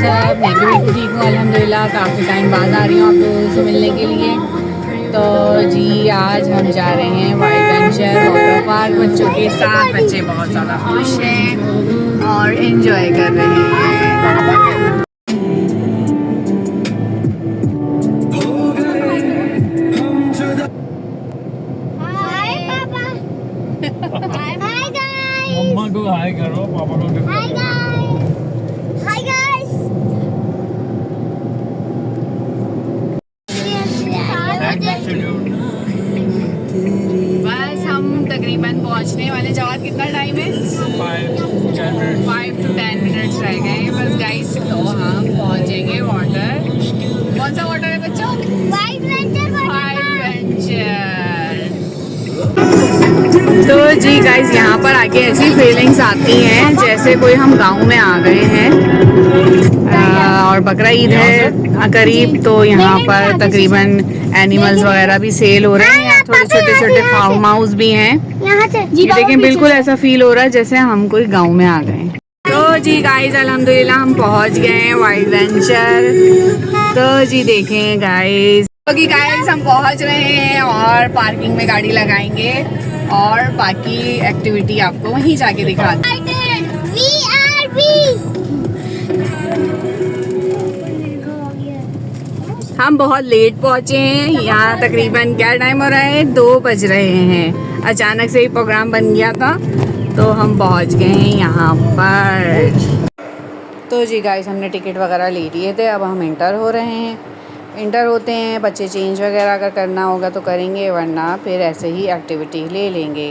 सब, मैं भी ठीक हूँ अल्हम्दुलिल्लाह। काफ़ी टाइम बाद आ रही हूँ आप लोगों से मिलने के लिए। तो जी आज हम जा रहे हैं वाइल्ड वेंचर वाटर पार्क बच्चों के साथ। बच्चे बहुत ज़्यादा खुश हैं और इन्जॉय कर रहे हैं। हाय गाइस, मम्मा को हाय करो, पापा को भी हाय गाइस। Hi guys. बस हम तकरीबन पहुंचने वाले। जवाब कितना टाइम है? 5 to 10 मिनट्स रह गए हैं बस गाइस। तो हम पहुंचेंगे वाटर। कौन सा वाटर है बच्चों? Wild venture wild venture. तो जी गाइस यहाँ पर आके ऐसी फीलिंग्स आती हैं जैसे कोई हम गांव में आ गए हैं। और बकरा ईद है करीब, तो यहाँ पर तकरीबन एनिमल्स वगैरह भी सेल हो रहे हैं। थोड़े छोटे छोटे फार्म हाउस भी हैं यहाँ से। लेकिन बिल्कुल ऐसा फील हो रहा है जैसे हम कोई गांव में आ गए। तो जी गाइस अल्हम्दुलिल्लाह हम पहुंच गए हैं वाइल्ड वेंचर। तो जी देखें गाइस, क्योंकि गाइस हम पहुंच रहे हैं और पार्किंग में गाड़ी लगाएंगे और बाकी एक्टिविटी आपको वहीं जाके दिखाते हैं। हम बहुत लेट पहुंचे हैं यहाँ। तकरीबन क्या टाइम हो रहा है? 2 बज रहे हैं। अचानक से ही प्रोग्राम बन गया था तो हम पहुंच गए हैं यहाँ पर। तो जी गाइस हमने टिकट वगैरह ले लिए थे। अब हम इंटर हो रहे हैं। इंटर होते हैं, बच्चे चेंज वगैरह अगर करना होगा तो करेंगे, वरना फिर ऐसे ही एक्टिविटी ले लेंगे।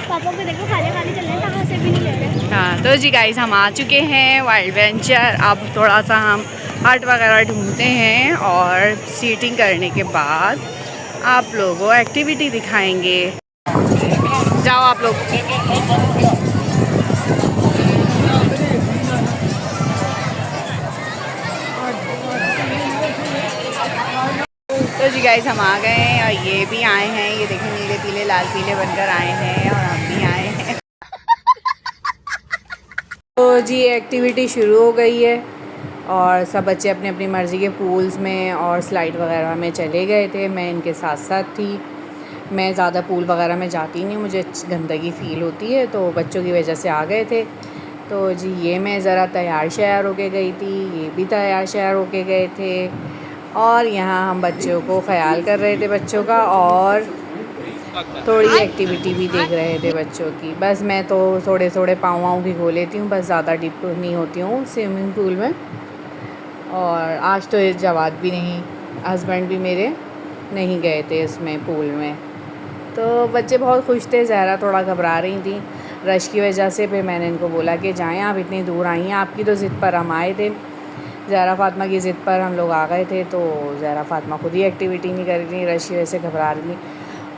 पापा को देखो खाने खाने चल रहे हैं, कहाँ से भी नहीं ले रहे। हाँ तो जी गाइस हम आ चुके हैं वाइल्ड वेंचर। अब थोड़ा सा हम हट वगैरह ढूंढते हैं और सीटिंग करने के बाद आप लोगों को एक्टिविटी दिखाएंगे। जाओ आप लोग। तो जी गाइस हम आ गए हैं और ये भी आए हैं। ये देखें नीले पीले लाल पीले बनकर आए हैं और हम भी आए हैं। तो जी एक्टिविटी शुरू हो गई है और सब बच्चे अपनी अपनी मर्ज़ी के पूल्स में और स्लाइड वगैरह में चले गए थे। मैं इनके साथ साथ थी। मैं ज़्यादा पूल वगैरह में जाती नहीं, मुझे गंदगी फ़ील होती है, तो बच्चों की वजह से आ गए थे। तो जी ये मैं ज़रा तैयार श्यार होके गई थी, ये भी तैयार श्यार होके गए थे और यहाँ हम बच्चों को ख्याल कर रहे थे बच्चों का, और थोड़ी एक्टिविटी भी देख रहे थे बच्चों की। बस मैं तो थोड़े थोड़े पाँव वाँव भिगो लेती हूँ, बस ज़्यादा डीप नहीं होती हूँ स्विमिंग पूल में। और आज तो ये जवाब भी नहीं, हस्बैंड भी मेरे नहीं गए थे इसमें पूल में। तो बच्चे बहुत खुश थे, ज़हरा थोड़ा घबरा रही थी रश की वजह से। फिर मैंने इनको बोला कि जाएं, आप इतनी दूर आई हैं, आपकी तो ज़िद पर हम आए थे। ज़हरा फ़ातिमा की ज़िद पर हम लोग आ गए थे। तो ज़हरा फ़ातिमा खुद ही एक्टिविटी नहीं कर रही थी, रश की वजह से घबरा रही थी।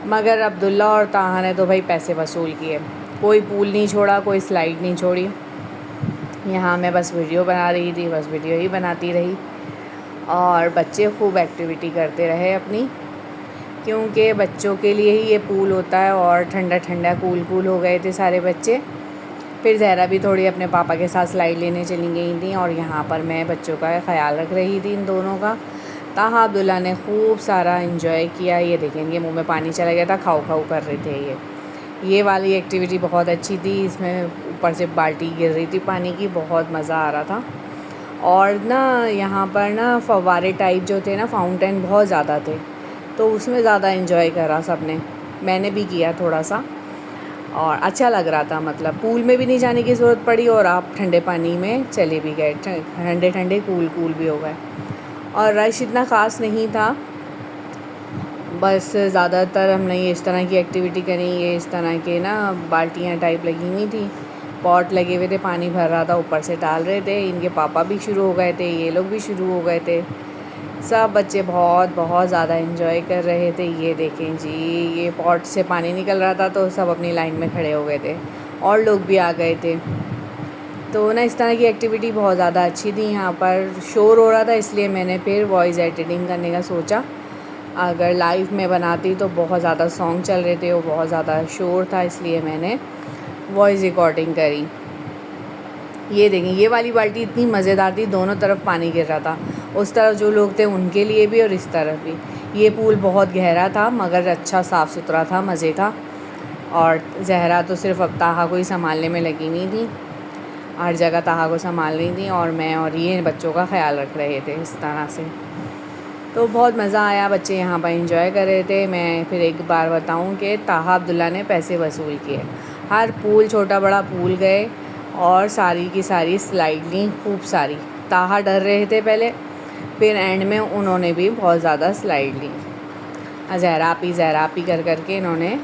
मगर अब्दुल्ला और ताहा ने तो भाई पैसे वसूल किए, कोई पूल नहीं छोड़ा, कोई स्लाइड नहीं छोड़ी। यहाँ मैं बस वीडियो बना रही थी, बस वीडियो ही बनाती रही और बच्चे खूब एक्टिविटी करते रहे अपनी, क्योंकि बच्चों के लिए ही ये पूल होता है। और ठंडा ठंडा कूल कूल हो गए थे सारे बच्चे। फिर ज़हरा भी थोड़ी अपने पापा के साथ स्लाइड लेने चली गई थी और यहाँ पर मैं बच्चों का ख्याल रख रही थी इन दोनों का। ताहा अब्दुल्ला ने खूब सारा इन्जॉय किया। ये देखें इनके मुंह में पानी चला गया था, खाऊ खाऊ कर रहे थे। ये वाली एक्टिविटी बहुत अच्छी थी, इसमें ऊपर से बाल्टी गिर रही थी पानी की, बहुत मज़ा आ रहा था। और ना यहाँ पर ना फव्वारे टाइप जो थे ना, फाउंटेन बहुत ज़्यादा थे, तो उसमें ज़्यादा इन्जॉय करा सब ने, मैंने भी किया थोड़ा सा और अच्छा लग रहा था। मतलब पूल में भी नहीं जाने की ज़रूरत पड़ी और आप ठंडे पानी में चले भी गए, ठंडे ठंडे कूल कूल भी हो गए। और रश इतना ख़ास नहीं था, बस ज़्यादातर हमने ये इस तरह की एक्टिविटी करी। ये इस तरह के ना बाल्टियाँ टाइप लगी हुई थी, पॉट लगे हुए थे, पानी भर रहा था, ऊपर से डाल रहे थे। इनके पापा भी शुरू हो गए थे, ये लोग भी शुरू हो गए थे। सब बच्चे बहुत बहुत ज़्यादा इन्जॉय कर रहे थे। ये देखें जी, ये पॉट से पानी निकल रहा था तो सब अपनी लाइन में खड़े हो गए थे और लोग भी आ गए थे। तो ना इस तरह की एक्टिविटी बहुत ज़्यादा अच्छी थी। यहाँ पर शोर हो रहा था, इसलिए मैंने फिर वॉइस एडिटिंग करने का सोचा। अगर लाइव में बनाती तो बहुत ज़्यादा सॉन्ग चल रहे थे, वो बहुत ज़्यादा शोर था, इसलिए मैंने वॉइस रिकॉर्डिंग करी। ये देखें, ये वाली बाल्टी इतनी मज़ेदार थी, दोनों तरफ पानी गिर रहा था, उस तरफ जो लोग थे उनके लिए भी और इस तरफ भी। ये पूल बहुत गहरा था मगर अच्छा साफ़ सुथरा था, मज़े का। और ज़हरा तो सिर्फ अब ताहा को ही संभालने में लगी हुई थी, हर जगह ताहा को संभाल रही थी और मैं और ये बच्चों का ख्याल रख रहे थे इस तरह से। तो बहुत मज़ा आया, बच्चे यहाँ पर एंजॉय कर रहे थे। मैं फिर एक बार बताऊँ कि ताहा अब्दुल्ला ने पैसे वसूल किए, हर पूल, छोटा बड़ा पूल गए और सारी की सारी स्लाइड ली, खूब सारी। ताहा डर रहे थे पहले, फिर एंड में उन्होंने भी बहुत ज़्यादा स्लाइड ली। ज़हरापी कर के इन्होंने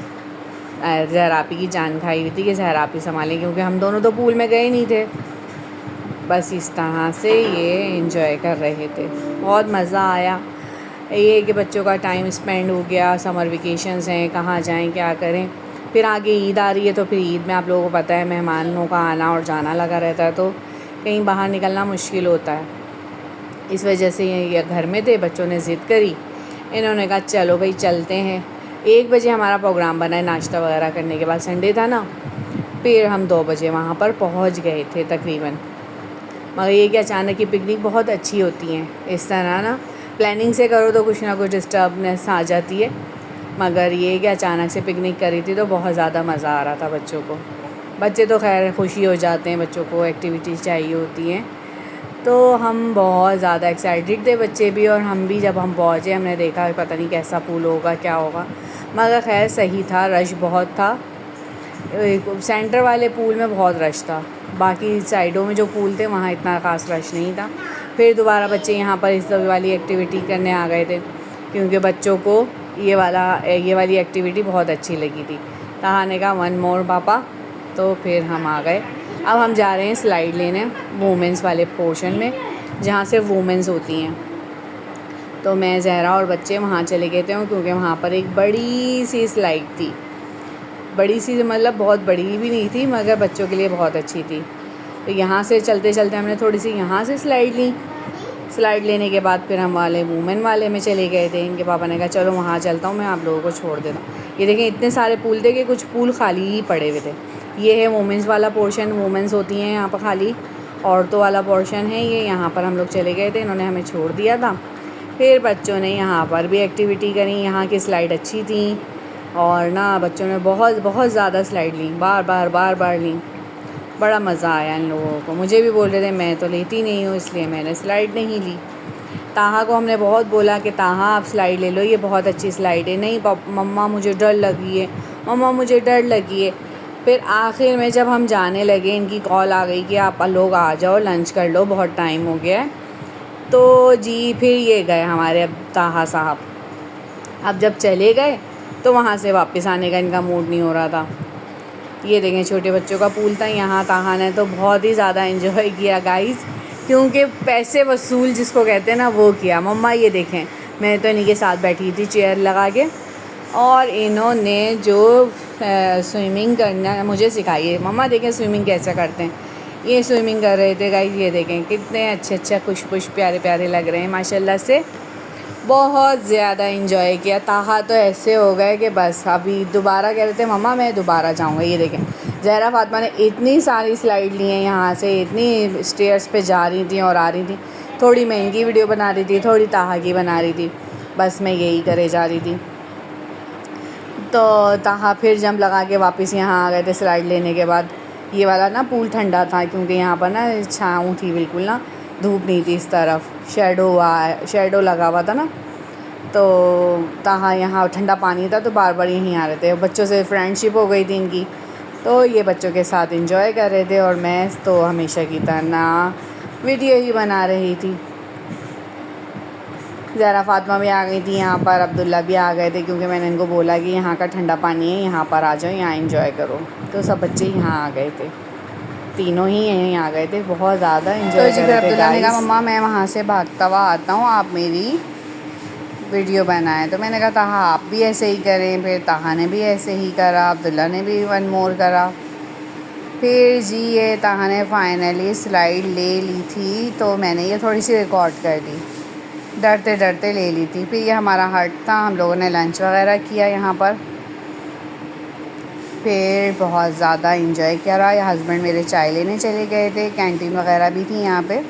ज़हरापी की जान खाई हुई थी कि ज़हरापी संभालें, क्योंकि हम दोनों तो पूल में गए नहीं थे। बस इस तरह से ये एंजॉय कर रहे थे, बहुत मज़ा आया। ये कि बच्चों का टाइम स्पेंड हो गया, समर वेकेशंस हैं, कहाँ जाएं क्या करें। फिर आगे ईद आ रही है, तो फिर ईद में आप लोगों को पता है मेहमानों का आना और जाना लगा रहता है, तो कहीं बाहर निकलना मुश्किल होता है। इस वजह से ये घर में थे, बच्चों ने ज़िद करी, इन्होंने कहा चलो भाई चलते हैं। 1 बजे हमारा प्रोग्राम बना है नाश्ता वगैरह करने के बाद, संडे था ना। फिर हम 2 बजे वहाँ पर पहुँच गए थे तकरीबन। मगर ये कि अचानक की पिकनिक बहुत अच्छी होती हैं, इस तरह ना प्लानिंग से करो तो कुछ ना कुछ डिस्टर्बनेस आ जाती है। मगर ये कि अचानक से पिकनिक करी थी तो बहुत ज़्यादा मज़ा आ रहा था बच्चों को। बच्चे तो खैर खुशी हो जाते हैं, बच्चों को एक्टिविटीज़ चाहिए होती हैं, तो हम बहुत ज़्यादा एक्साइटेड थे, बच्चे भी और हम भी। जब हम पहुँचे हमने देखा पता नहीं कैसा पूल होगा, क्या होगा, मगर खैर सही था। रश बहुत था, सेंटर वाले पूल में बहुत रश था, बाकी साइडों में जो पूल थे वहाँ इतना ख़ास रश नहीं था। फिर दोबारा बच्चे यहाँ पर इस वाली एक्टिविटी करने आ गए थे, क्योंकि बच्चों को ये वाली एक्टिविटी बहुत अच्छी लगी थी। ताहा ने कहा 1 मोर पापा, तो फिर हम आ गए। अब हम जा रहे हैं स्लाइड लेने वुमेंस वाले पोर्शन में, जहाँ से वुमेंस होती हैं। तो मैं, ज़हरा और बच्चे वहाँ चले गए थे, क्योंकि वहाँ पर एक बड़ी सी स्लाइड थी। बड़ी सी मतलब बहुत बड़ी भी नहीं थी, मगर बच्चों के लिए बहुत अच्छी थी। तो यहाँ से चलते चलते हमने थोड़ी सी यहाँ से स्लाइड ली। स्लाइड लेने के बाद फिर हम वुमेन वाले में चले गए थे। इनके पापा ने कहा चलो वहाँ चलता हूँ, मैं आप लोगों को छोड़ देता हूँ। ये देखें, इतने सारे पूल थे कि कुछ पूल खाली ही पड़े हुए थे। ये है वुमेंस वाला पोर्शन, वुमेंस होती हैं यहाँ पर खाली, औरतों वाला पोर्शन है ये। यहाँ पर हम लोग चले गए थे, इन्होंने हमें छोड़ दिया था। फिर बच्चों ने यहाँ पर भी एक्टिविटी करी, यहाँ की स्लाइड अच्छी थी और ना बच्चों ने बहुत ज़्यादा स्लाइड ली, बार बार ली। बड़ा मज़ा आया इन लोगों को। मुझे भी बोल रहे थे, मैं तो लेती नहीं हूँ इसलिए मैंने स्लाइड नहीं ली। ताहा को हमने बहुत बोला कि ताहा आप स्लाइड ले लो, ये बहुत अच्छी स्लाइड है। नहीं मम्मा मुझे डर लगी है, मम्मा मुझे डर लगी है। फिर आखिर में जब हम जाने लगे, इनकी कॉल आ गई कि आप लोग आ जाओ, लंच कर लो, बहुत टाइम हो गया है। तो जी फिर ये गए हमारे अब ताहा साहब। अब जब चले गए तो वहाँ से वापस आने का इनका मूड नहीं हो रहा था। ये देखें, छोटे बच्चों का पूल था यहाँ। ताहा ने तो बहुत ही ज़्यादा एंजॉय किया गाइस, क्योंकि पैसे वसूल जिसको कहते हैं ना वो किया। मम्मा ये देखें, मैं तो इन्हीं के साथ बैठी थी चेयर लगा के, और इन्होंने जो स्विमिंग करना मुझे सिखाई है। मम्मा देखें स्विमिंग कैसे करते हैं, ये स्विमिंग कर रहे थे गाइस। ये देखें कितने अच्छे खुश प्यारे प्यारे लग रहे हैं माशाल्लाह से। बहुत ज़्यादा इंजॉय किया। ताहा तो ऐसे हो गए कि बस अभी दोबारा कह रहे थे मम्मा मैं दोबारा जाऊँगा। ये देखें, ज़हरा फातिमा ने इतनी सारी स्लाइड ली हैं यहाँ से, इतनी स्टेयर्स पे जा रही थी और आ रही थी। थोड़ी मैं इनकी वीडियो बना रही थी, थोड़ी ताहा की बना रही थी, बस मैं यही करे जा रही थी। तो ताहा फिर जंप लगा के वापस यहाँ आ गए थे स्लाइड लेने के बाद। ये वाला ना पूल ठंडा था, क्योंकि यहाँ पर ना छाँव थी, बिल्कुल ना धूप नहीं थी इस तरफ, शेडो लगा हुआ था ना। तो ताहा यहाँ ठंडा पानी था तो बार बार यहीं आ रहे थे। बच्चों से फ्रेंडशिप हो गई थी इनकी, तो ये बच्चों के साथ एंजॉय कर रहे थे और मैं तो हमेशा की तरह वीडियो ही बना रही थी। ज़हरा फातिमा भी आ गई थी यहाँ पर, अब्दुल्ला भी आ गए थे, क्योंकि मैंने इनको बोला कि यहाँ का ठंडा पानी है, यहाँ पर आ जाओ, यहाँ एंजॉय करो। तो सब बच्चे यहाँ आ गए थे, तीनों ही यहीं आ गए थे, बहुत ज़्यादा एंजॉय कर रहे थे। अब्दुल्ला ने कहा मम्मा मैं वहाँ से भागता हुआ आता हूँ, आप मेरी वीडियो बनाएं। तो मैंने कहा ताहा आप भी ऐसे ही करें। फिर ताहा ने भी ऐसे ही करा, अब्दुल्ला ने भी 1 मोर करा। फिर जी ये ताहा ने फाइनली स्लाइड ले ली थी, तो मैंने ये थोड़ी सी रिकॉर्ड कर दी, डरते डरते ले ली थी। फिर ये हमारा हट था, हम लोगों ने लंच वगैरह किया यहाँ पर। फिर बहुत ज़्यादा इंजॉय करा। हस्बैंड मेरे चाय लेने चले गए थे, कैंटीन वगैरह भी थी यहाँ पे।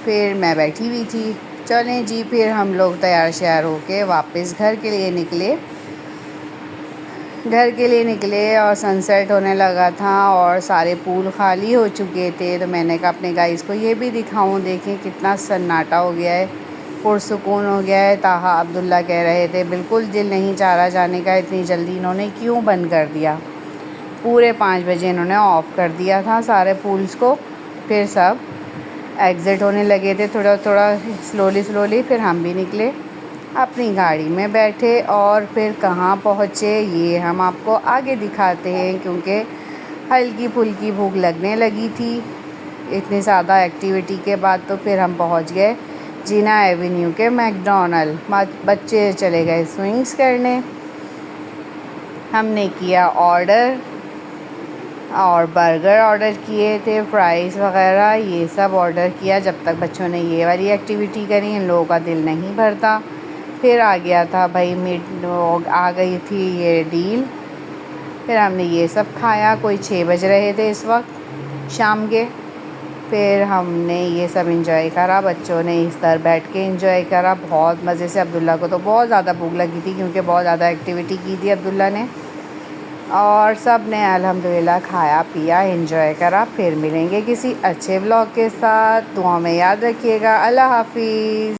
फिर मैं बैठी हुई थी। चलें जी, फिर हम लोग तैयार श्यार होके वापस घर के लिए निकले और सनसेट होने लगा था और सारे पूल खाली हो चुके थे। तो मैंने कहा अपने गाइस को ये भी दिखाऊं, देखें कितना सन्नाटा हो गया है, पुरसुकून हो गया है। ताहा अब्दुल्ला कह रहे थे बिल्कुल दिल नहीं चाह रहा जाने का, इतनी जल्दी इन्होंने क्यों बंद कर दिया। पूरे 5 बजे इन्होंने ऑफ़ कर दिया था सारे पूल्स को। फिर सब एग्ज़िट होने लगे थे थोड़ा थोड़ा स्लोली। फिर हम भी निकले, अपनी गाड़ी में बैठे और फिर कहाँ पहुँचे ये हम आपको आगे दिखाते हैं, क्योंकि हल्की फुल्की भूख लगने लगी थी इतनी ज़्यादा एक्टिविटी के बाद। तो फिर हम पहुँच गए जीना एवेन्यू के मैकडॉनल्ड। बच्चे चले गए स्विंग्स करने। हमने किया ऑर्डर और बर्गर ऑर्डर किए थे, फ्राइज़ वगैरह ये सब ऑर्डर किया। जब तक बच्चों ने ये वाली एक्टिविटी करी इन लोगों का दिल नहीं भरता। फिर आ गया था भाई आ गई थी ये डील। फिर हमने ये सब खाया, कोई 6 बज रहे थे इस वक्त शाम के। फिर हमने ये सब इंजॉय करा, बच्चों ने इस तरह बैठ के इंजॉय करा बहुत मज़े से। अब्दुल्ला को तो बहुत ज़्यादा भूख लगी थी क्योंकि बहुत ज़्यादा एक्टिविटी की थी अब्दुल्ला ने। और सब ने अल्हम्दुलिल्लाह खाया पिया एंजॉय करा। फिर मिलेंगे किसी अच्छे व्लॉग के साथ, दुआ में याद रखिएगा। अल्लाह हाफिज़।